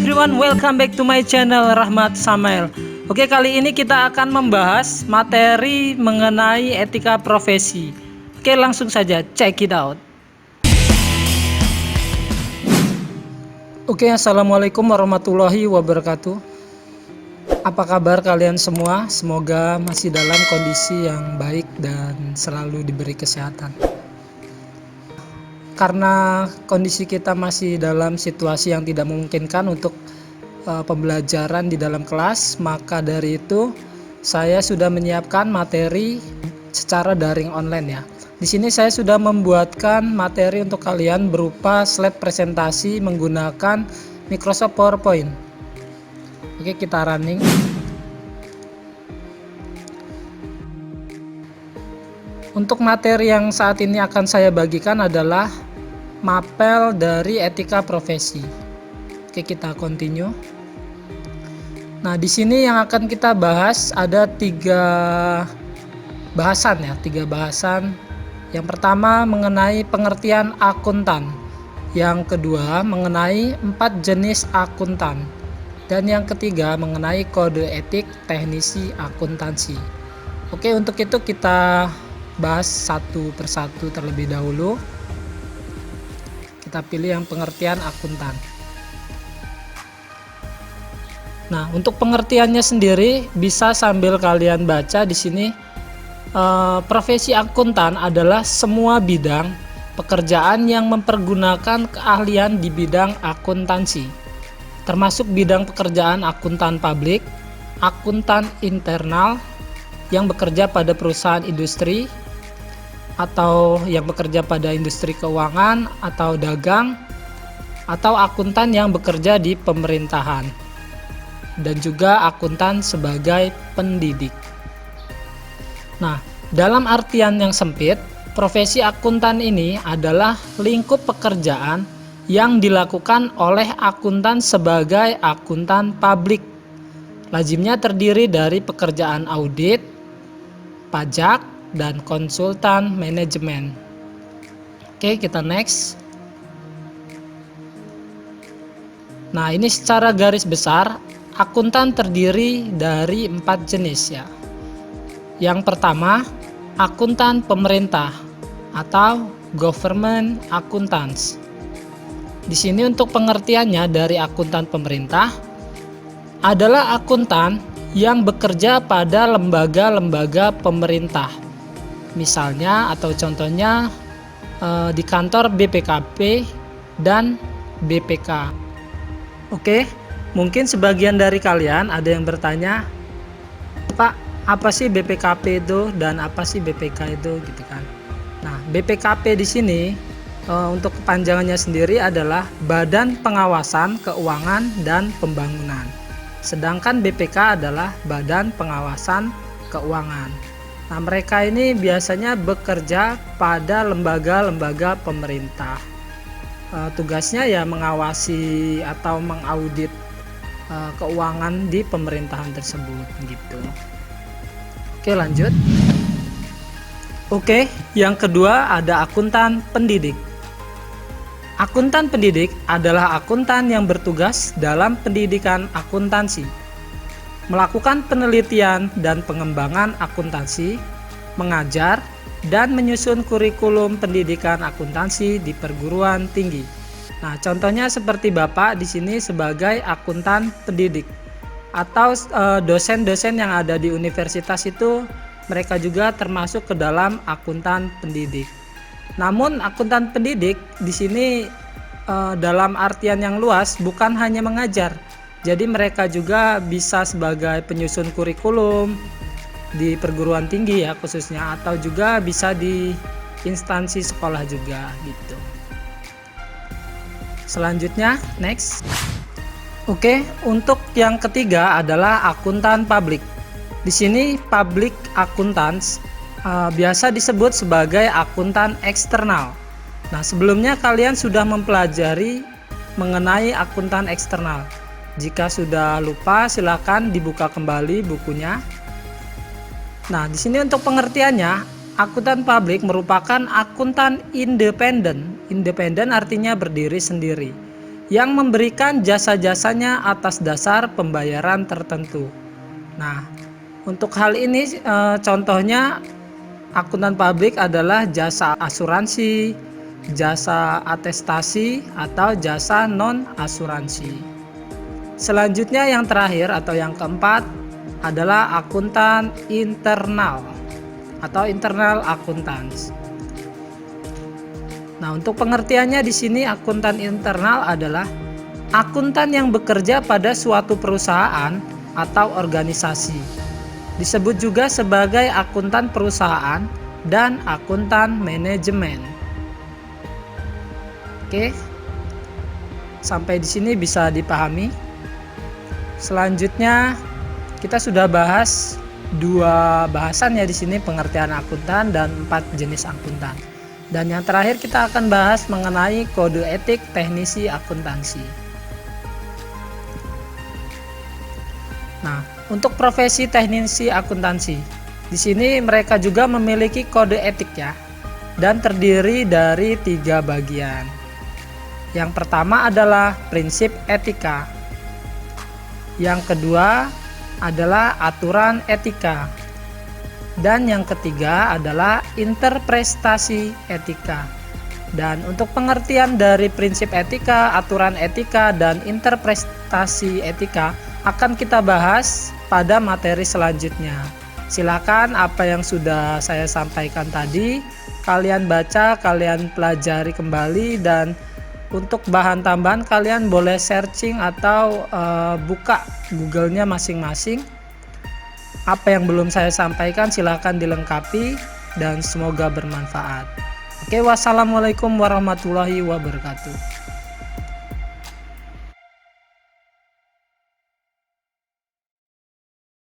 everyone, welcome back to my channel Rahmat Samael. Oke, kali ini kita akan membahas materi mengenai etika profesi. Oke, langsung saja check it out. Oke, assalamualaikum warahmatullahi wabarakatuh. Apa kabar kalian semua? Semoga masih dalam kondisi yang baik dan selalu diberi kesehatan. Karena kondisi kita masih dalam situasi yang tidak memungkinkan untuk pembelajaran di dalam kelas, maka dari itu saya sudah menyiapkan materi secara daring online ya. Di sini saya sudah membuatkan materi untuk kalian berupa slide presentasi menggunakan Microsoft PowerPoint. Oke, kita running. Untuk materi yang saat ini akan saya bagikan adalah mapel dari etika profesi. Oke, kita continue. Nah, di sini yang akan kita bahas ada tiga bahasan. Yang pertama mengenai pengertian akuntan. Yang kedua mengenai 4 jenis akuntan. Dan yang ketiga mengenai kode etik teknisi akuntansi. Oke, untuk itu kita bahas satu persatu terlebih dahulu. Kita pilih yang pengertian akuntan. Nah, untuk pengertiannya sendiri bisa sambil kalian baca di sini. Profesi akuntan adalah semua bidang pekerjaan yang mempergunakan keahlian di bidang akuntansi, termasuk bidang pekerjaan akuntan publik, akuntan internal yang bekerja pada perusahaan industri, atau yang bekerja pada industri keuangan atau dagang, atau akuntan yang bekerja di pemerintahan, dan juga akuntan sebagai pendidik. Nah, dalam artian yang sempit, profesi akuntan ini adalah lingkup pekerjaan yang dilakukan oleh akuntan sebagai akuntan publik. Lazimnya terdiri dari pekerjaan audit, pajak, dan konsultan manajemen. Oke, kita next. Nah, ini secara garis besar akuntan terdiri dari 4 jenis ya. Yang pertama, akuntan pemerintah atau government accountants. Di sini untuk pengertiannya dari akuntan pemerintah adalah akuntan yang bekerja pada lembaga-lembaga pemerintah. Misalnya atau contohnya di kantor BPKP dan BPK. Oke, mungkin sebagian dari kalian ada yang bertanya, Pak, apa sih BPKP itu dan apa sih BPK itu gitu kan. Nah, BPKP di sini untuk kepanjangannya sendiri adalah Badan Pengawasan Keuangan dan Pembangunan. Sedangkan BPK adalah Badan Pengawasan Keuangan. Nah, mereka ini biasanya bekerja pada lembaga-lembaga pemerintah. Tugasnya ya mengawasi atau mengaudit keuangan di pemerintahan tersebut gitu. Oke, lanjut. Oke, yang kedua ada akuntan pendidik. Akuntan pendidik adalah akuntan yang bertugas dalam pendidikan akuntansi, melakukan penelitian dan pengembangan akuntansi, mengajar, dan menyusun kurikulum pendidikan akuntansi di perguruan tinggi. Nah, contohnya seperti Bapak di sini sebagai akuntan pendidik, atau dosen-dosen yang ada di universitas itu mereka juga termasuk ke dalam akuntan pendidik. Namun akuntan pendidik di sini dalam artian yang luas bukan hanya mengajar. Jadi mereka juga bisa sebagai penyusun kurikulum di perguruan tinggi ya khususnya, atau juga bisa di instansi sekolah juga gitu. Selanjutnya, next. Oke, untuk yang ketiga adalah akuntan publik. Di sini public accountants biasa disebut sebagai akuntan eksternal. Nah, sebelumnya kalian sudah mempelajari mengenai akuntan eksternal. Jika sudah lupa, silakan dibuka kembali bukunya. Nah, di sini untuk pengertiannya, akuntan publik merupakan akuntan independen. Independen artinya berdiri sendiri, yang memberikan jasa-jasanya atas dasar pembayaran tertentu. Nah, untuk hal ini contohnya akuntan publik adalah jasa asuransi, jasa atestasi, atau jasa non-asuransi. Selanjutnya yang terakhir atau yang keempat adalah akuntan internal atau internal accountants. Nah, untuk pengertiannya di sini akuntan internal adalah akuntan yang bekerja pada suatu perusahaan atau organisasi. Disebut juga sebagai akuntan perusahaan dan akuntan manajemen. Oke. Sampai di sini bisa dipahami. Selanjutnya kita sudah bahas 2 bahasan ya di sini, pengertian akuntan dan 4 jenis akuntan. Dan yang terakhir kita akan bahas mengenai kode etik teknisi akuntansi. Nah, untuk profesi teknisi akuntansi, di sini mereka juga memiliki kode etik ya, dan terdiri dari 3 bagian. Yang pertama adalah prinsip etika. Yang kedua adalah aturan etika. Dan yang ketiga adalah interpretasi etika. Dan untuk pengertian dari prinsip etika, aturan etika, dan interpretasi etika akan kita bahas pada materi selanjutnya. Silakan apa yang sudah saya sampaikan tadi kalian baca, kalian pelajari kembali, dan untuk bahan tambahan kalian boleh searching atau buka Google-nya masing-masing. Apa yang belum saya sampaikan silahkan dilengkapi dan semoga bermanfaat. Oke, wassalamualaikum warahmatullahi wabarakatuh.